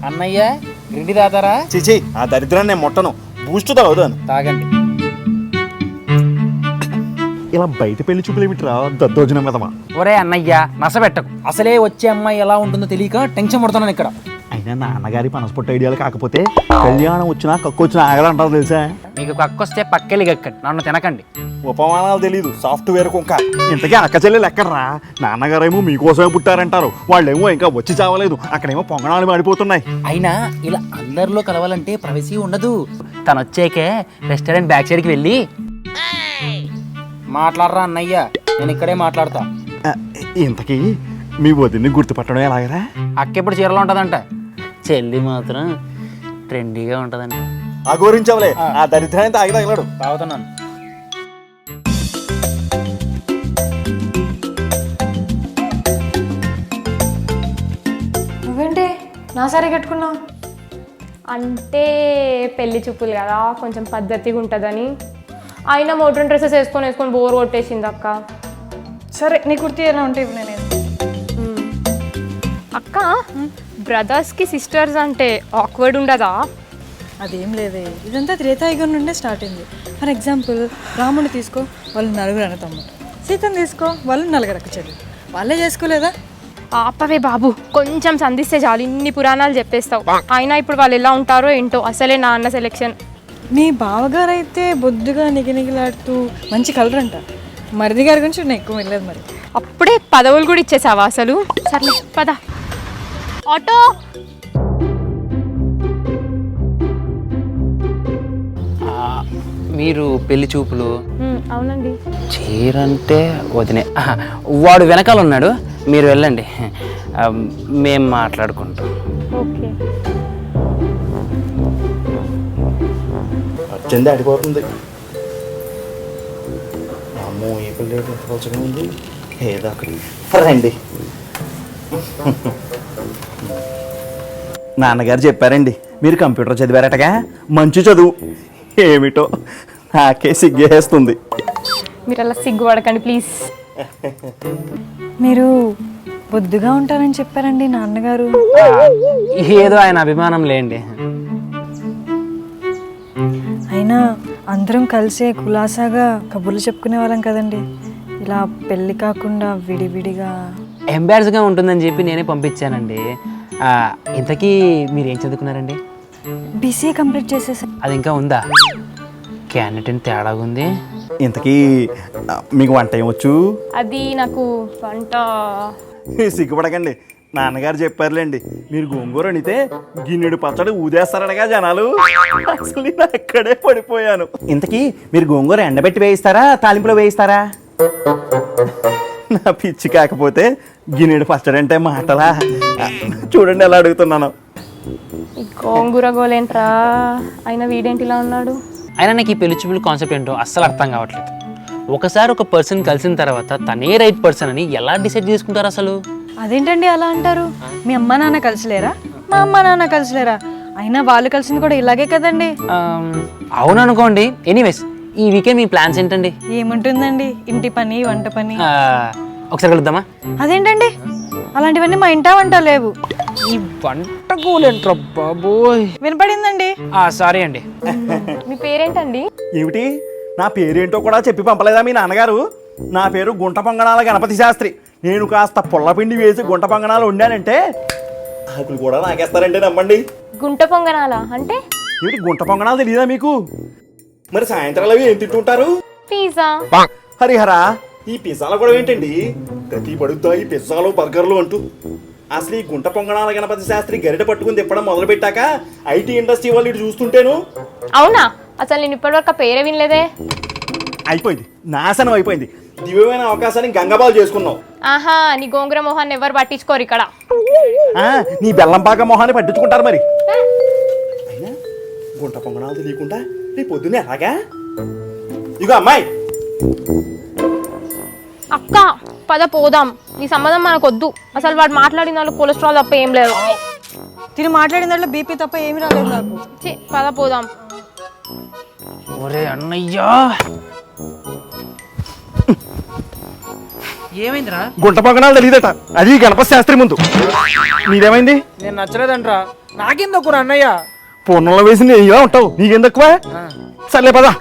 అన్నయ్య రిండి తాతారా? చిచి ఆ దరిద్రాన్ని నేను ముట్టను, బూస్ట్ తాగుతాను. తాగండి. ఇలా బయట పెళ్లి చూపులు ఏమిట్రా దద్దోజనం కదమా. ఒరే అన్నయ్య నసబెట్టకు, అసలే వచ్చే అమ్మాయి ఎలా ఉంటుందో తెలియక టెన్షన్ పడుతున్నాను ఇక్కడ. అయినా నాన్నగారి పనసపొట్టు ఐడియాలు కాకపోతే కళ్యాణం వచ్చినా కక్కు వచ్చినా ఆగలంటారు తెలుసా. మీకు కక్కొస్తే పక్కెళ్ళి గక్కండి, నన్ను తినకండి. ఉపమానాలు తెలీదు, సాఫ్ట్వేర్ కుంక. ఇంతకీ అక్క చెల్లెలు ఎక్కడ్రా? నాన్నగారేమో మీకోసమే పుట్టారంటారు, వాళ్ళేమో ఇంకా వచ్చి చావలేదు, అక్కడేమో పొంగనాలు మాడిపోతున్నాయి. అయినా ఇలా అందరిలో కలవాలంటే ప్రైవసీ ఉండదు. తను వచ్చాకే రెస్టారెంట్ బ్యాక్ సైడ్కి వెళ్ళి మాట్లాడరా అన్నయ్య, నేను ఇక్కడే మాట్లాడతా. ఇంతకీ మీ వదిన్ని గుర్తుపట్టడం ఎలాగరా? అక్క ఎప్పుడు చీరలో ఉంటుందంట, చెల్లి మాత్రం ట్రెండీగా ఉంటుందంట. ఆ గురించవలే, ఆ దరిద్రాన్ని తాగి తగలడు. తాగుతున్నాను. నువ్వేంటి నా సారీ కట్టుకున్నావు? అంటే పెళ్లి చూపులు కదా, కొంచెం పద్ధతిగా ఉంటుందని. అయినా మోడ్రన్ డ్రెస్సెస్ వేసుకొని బోర్ కొట్టేసింది అక్క. సరే నీ కుర్తీ ఎలా ఉంటే నేను అక్క, బ్రదర్స్కి సిస్టర్స్ అంటే ఆక్వర్డ్ ఉండదా? అదేం లేదే, ఇదంతా త్రేతాయుగం నుండే స్టార్ట్ అయింది. ఫర్ ఎగ్జాంపుల్ రాముని తీసుకో, వాళ్ళు నలుగురు అన్న తమ్ముడు. సీతను తీసుకో, వాళ్ళు నలుగురక్క చెల్లి. వాళ్ళే చేసుకోలేదా? ఆపవే బాబు, కొంచెం సంధిస్తే చాలు ఇన్ని పురాణాలు చెప్పేస్తావు. అయినా ఇప్పుడు వాళ్ళు ఎలా ఉంటారో ఏంటో, అసలే నా అన్న సెలెక్షన్. మీ బావగారు అయితే బొద్దుగా నిగినిగిలాడుతూ మంచి కలర్ అంట. మరిది గారి గురించి నేను ఎక్కువ వెళ్ళలేదు. మరి అప్పుడే పదవులు కూడా ఇచ్చేసావా అసలు? సర్లే పద. ఆటో. మీరు పెళ్లి చూపులు? అవునండి. చీరంటే వదినే, వాడు వెనకాల ఉన్నాడు, మీరు వెళ్ళండి, మేము మాట్లాడుకుంటాం. ఓకే. చెంది ఆడిపోతుంది. అమ్మో ఈ పిల్ల రోజుగా ఉంది ఏదో రండి. నాన్నగారు చెప్పారండి, మీరు కంప్యూటర్ చదివారటగా, మంచి చదువు. ఏమిటో నాకే సిగ్గేస్తుంది. మీరు అలా సిగ్గుపడకండి ప్లీజ్. మీరు బొద్దుగా ఉంటారని చెప్పారండి నాన్నగారు. ఏదో ఆయన అభిమానం లేండి. అయినా అందరం కలిసే కులాసాగా కబుర్లు చెప్పుకునే వాళ్ళం కదండి. ఇలా పెళ్ళి కాకుండా విడివిడిగా ఎంబారస్గా ఉంటుందని చెప్పి నేనే పంపించానండి. ఇంతకీ మీరు ఏం చదువుకున్నారండి? బీసీఏ కంప్లీట్ చేసేసా. అది ఇంకా ఉందా? క్యాండిడేట్ తేడాగా ఉంది. ఇంతకీ మీకు వంట ఏమొచ్చు? అది నాకు వంట. సిగ్గుపడకండి, నాన్నగారు చెప్పారులేండి, మీరు గోంగూర అనితే గిన్నెడు పచ్చడి ఊదేస్తారనగా జనాలు. అసలు నేను అక్కడే పడిపోయాను. ఇంతకీ మీరు గోంగూర ఎండబెట్టి వేయిస్తారా, తాలింపులో వేయిస్తారా? నా పిచ్చి కాకపోతే గిన్నెడు పచ్చడి అంటే మాటలా? చూడండి ఎలా అడుగుతున్నాను. ఈ గోంగూర గోలేంట్రా, అయినా వీడేంటి ఇలా ఉన్నాడు? అయినా నాకు ఈ పెళ్లి చూపుల కాన్సెప్ట్ ఏంటో అస్సలు అర్థం కావట్లేదు. ఒకసారి ఒక పర్సన్ కలిసిన తర్వాత తనే రైట్ పర్సన్ అని ఎలా డిసైడ్ చేసుకుంటారు అసలు? అదేంటండి అలా అంటారు? మీ అమ్మ నాన్న కలిసిలేరా, మా అమ్మ నాన్న కలిసిలేరా? అయినా వాళ్ళు కలిసింది కూడా ఇలాగే కదండి. అవును అనుకోండి. ఎనీవేస్, ఈ వీకెండ్ మీ ప్లాన్స్ ఏంటండి? ఏముంటుందండి, ఇంటి పని వంట పని. ఒకసారి కలుద్దామా? అదేంటండి, అలాంటివన్నీ మా ఇంటా వంట లేవు. ఈ వంట గోలేంట్రా బాబోయ్. వినపడిందండి. సారీ అండి. మీ పేరేంటండి? ఏమిటి, నా పేరేంటో కూడా చెప్పి పంపలేదా మీ నాన్నగారు? నా పేరు గుంట పొంగనాల గణపతి శాస్త్రి. నేను కాస్త పుల్లపిండి వేసి గుంట పొంగనాలు వండానంటే ఆకులు కూడా నాకేస్తారంటే నమ్మండి. గుంట పొంగనాల అంటే? ఏమిటి గుంట పొంగనాలు తెలియదా మీకు? మరి సాయంత్రాలు అవి ఏం తింటుంటారు? పిజ్జా. హరిహరా, ఈ పిజ్జాలు కూడా ఏంటండి ప్రతి పడుద్దా ఈ పిజ్జాలు బర్గర్లు అంటూ? అసలు ఈ గుంట పొంగనాల గణపతి శాస్త్రి గరిట పట్టుకుని తిప్పడం మొదలు పెట్టాక ఐటీ ఇండస్ట్రీ వాళ్ళు ఇటు చూస్తుంటేను. అవునా? అసలు నేను ఇప్పటివరకు పేరే వినలేదే. అయిపోయింది, నాశనం అయిపోయింది. దివ్యమైన అవకాశాన్ని గంగబాలు చేసుకున్నావు. ఆహా, నీ గోంగూర మొహాన్ని ఎవరు పట్టించుకోరు ఇక్కడ. నీ బెల్లంపాక మొహాన్ని పట్టించుకుంటారు మరి. అయినా గుంట పొంగనాలు తెలియకుండా నీ పొద్దున్నే అలాగా? ఇగో అమ్మాయి. అక్క పద పోదాం, నీ సంబంధం మనకొద్దు. అసలు వాడు మాట్లాడిన వాళ్ళు కొలెస్ట్రాల్ తప్ప ఏం లేదు. తిని మాట్లాడిన దాంట్లో బీపీ తప్ప ఏమి రాలేదు నాకు. పద పోదాం. ఒరే అన్నయ్యా, ఏమైందిరా? గుంట పొంగనాలు తెలియదట, అది గణపతి శాస్త్రి ముందు. నీదేమైంది? నేను నచ్చలేదంట్రా. నాకెందుకు అన్నయ్య? పొన్నంలో వేసి నెయ్యిగా ఉంటావు, నీకేం తక్కువ? సర్లే పదా.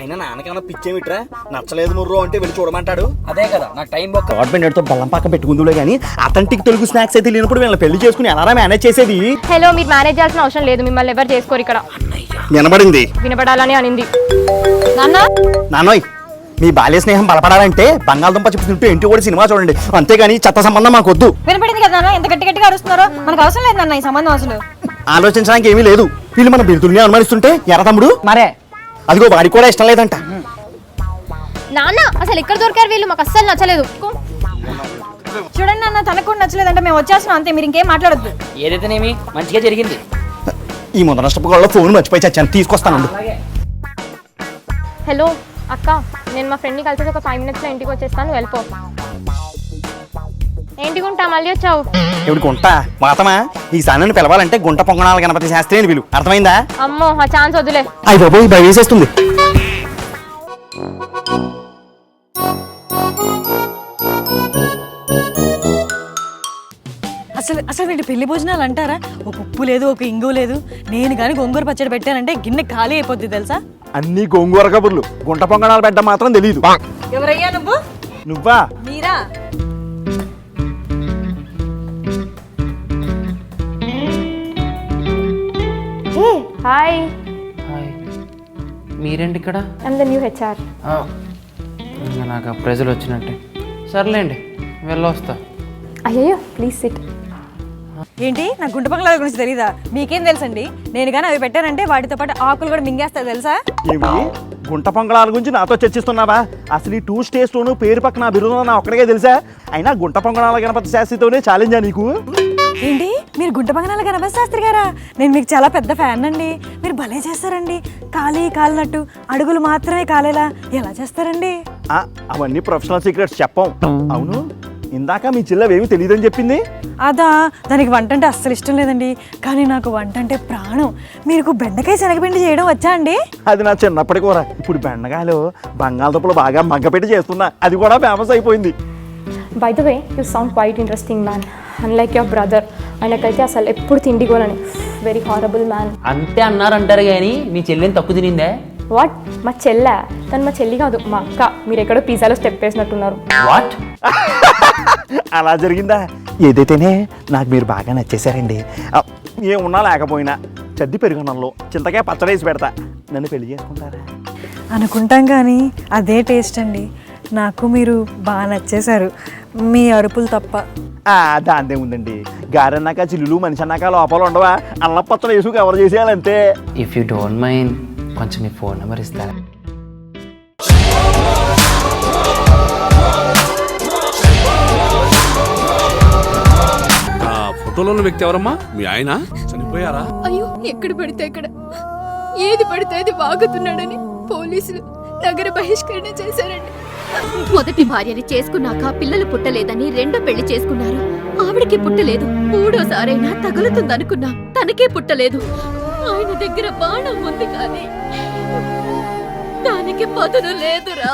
అయినా నాన్నకన్నా పిచ్చేమిట్రా, నచ్చలేదు ముర్రో అంటే వెళ్ళి చూడమంటాడు. అదే కదా నాకు టైం బొక్క. గవర్నమెంట్ తో బెల్లం పాక పెట్టుకుందులే కానీ అథెంటిక్ తెలుగు స్నాక్స్ అయితే లేనప్పుడు వీళ్ళని పెళ్లి చేసుకుని ఎలా మేనేజ్ చేసేది? హలో, మీరు మేనేజ్ చేయాల్సిన అవసరం లేదు. మిమ్మల్ని ఎవరు చేసుకోరు ఇక్కడ. వినబడింది, వినపడాలని అనింది. నాన్నోయ్, మీ బాల్య స్నేహం బలపడాలంటే బంగాళదుంప చెప్తుంటూ ఇంటి కూడా సినిమా చూడండి, అంతేగాని చెత్త సంబంధం మాకు వద్దు. వినపడింది కదా నాన్న, ఎంత గట్టి గట్టిగా అరుస్తున్నారో. మనకు అవసరం లేదు నాన్న ఈ సంబంధం అసలు. ఆలోచించడానికి ఏమీ లేదు. వీళ్ళు మన బిరుదుల్ని అనుమానిస్తుంటే ఎరా తమ్ముడు మరే అదిగో వాడికి కూడా ఇష్టం లేదంట. నాన్న అసలు ఎక్కడ దొరికారు వీళ్ళు? మాకు అస్సలు నచ్చలేదు. చూడండి నాన్న, తనకు కూడా నచ్చలేదంటే మేము వచ్చేస్తున్నాం అంతే, మీరు ఇంకేం మాట్లాడొద్దు. ఏదైతేనేమి మంచిగా జరిగింది. ఈ ముందు నష్టపోగల ఫోన్ మర్చిపోయి చచ్చాను, తీసుకొస్తాను. హలో అక్క, నేను మా ఫ్రెండ్ని కలిసి ఒక 5 minutesలో ఇంటికి వచ్చేస్తాను, వెళ్ళిపో. ఏంటి గుంటా మళ్ళీ వచ్చావు? ఇప్పుడు గుంట మాతమా ఈ సాన్ని పిలవాలంటే గుంట పొంగనాల గణపతి శాస్త్రి అని పిలువు, అర్థమైందా? అమ్మో, ఆ ఛాన్స్ వద్దులే. అయ్యి బాబోయ్, భయం వేసేస్తుంది. అసలు వీటి పెళ్లి భోజనాలు అంటారా? ఒక ఉప్పు లేదు, ఒక ఇంగు లేదు. నేను కానీ గోంగూర పచ్చడి పెట్టానంటే గిన్నె ఖాళీ అయిపోద్ది తెలుసా? అన్ని గోంగూర కబుర్లు, గుంట పొంగనాలు పెట్టడం మాత్రం తెలియదు. ఎవరయ్యా నువ్వు? నువ్వా? మీరా? హాయ్, మీరేంటి ఇక్కడ? I'm the new HR. ఇంకా నాకు ఆ ప్రెజర్ వచ్చినట్టే. సర్లేండి, వెళ్ళొస్తా. అయ్యో ప్లీజ్ సిట్. ఏంటి, నా గుంట బంగ్లాల గురించి తెలీదా? మీకేం తెలుసండి? నేను కానీ అవి పెట్టానంటే వాటితో పాటు ఆకులు కూడా మింగేస్తా తెలుసా? ఏమి గుంట పొంగనాల గురించి నాతో చర్చిస్తున్నావా? అసలు ఈ 2 స్టేట్స్లోనూ పేరు పక్కన బిరుదు నా ఒక్కడికే తెలుసా? అయినా గుంట పొంగనాల గణపతి శాస్త్రితోనే ఛాలెంజా నీకు? ఏంటి, మీరు గుంట బంగాళాల గణపతి శాస్త్రి గారా? నేను మీకు చాలా పెద్ద ఫ్యాన్ అండి. మీరు భలే చేస్తారండి. కాలినట్టు అడుగులు మాత్రమే కాలేలా ఎలా చేస్తారండి? అవన్నీ ప్రొఫెషనల్ సీక్రెట్స్ చెప్పం. అవును, ఇందాక మీ చిల్లవేమీ తెలియదని చెప్పింది. అదా, దానికి వంట అంటే అస్సలు ఇష్టం లేదండి. కానీ నాకు వంట అంటే ప్రాణం. మీకు బెండకాయ శనగపిండి చేయడం వచ్చా అండి? అది నా చిన్నప్పటి కూర. ఇప్పుడు బెండకాయలు బంగాళదుంపలు బాగా మగ్గపెట్టి చేస్తున్నా, అది కూడా ఫేమస్ అయిపోయింది. By the way, you sound quite interesting man, unlike your brother. ఆయనకైతే అసలు ఎప్పుడు తిండి కోనని వెరీ హారబుల్ మ్యాన్. అంతే అన్నారంటారు కానీ మీ చెల్లిని తక్కువ తినిందే? వాట్? మా చెల్ల? తను మా చెల్లి కాదు, మా అక్క. మీరు ఎక్కడో పిజ్జాలో స్టెప్ వేసినట్టున్నారు. వాట్? అలా జరిగిందా? ఏదైతేనే నాకు మీరు బాగా నచ్చేశారండి. ఏమున్నా లేకపోయినా చద్ది పెరుగునంలో చింతకాయ పచ్చడేసి పెడతా. నన్ను పెళ్లి చేసుకుంటారా? అనుకుంటాం కానీ అదే టేస్ట్ అండి. నాకు మీరు బాగా నచ్చేశారు, మీ అరుపులు తప్ప. దాందే ఉందండి, గారన్నాక చిల్లులు మనిషి అన్నాక లోపల ఉండవా? అల్ల పచ్చడి వేసుకు కవర్ చేసేయాలంతే. ఇఫ్ యూ డోంట్ మైండ్ కొంచెం మీ ఫోన్ నెంబర్ ఇస్తారా? ఫోటోలో ఉన్న వ్యక్తి ఎవరమ్మా? మీ ఆయన చనిపోయారా? అయ్యో, ఎక్కడ పడితే అక్కడ ఏది పడితే అది వాగుతున్నాడని పోలీసులు నగర బహిష్కరణ చేశారండి. మొదటి భార్యని చేసుకున్నాక పిల్లలు పుట్టలేదని రెండో పెళ్లి చేసుకున్నారు. ఆవిడకి పుట్టలేదు. మూడోసారైనా తగులుతుందనుకున్నా, తనకే పుట్టలేదు. ఆయన దగ్గర బాణం ఉంది కానీ దానికి పదును లేదురా.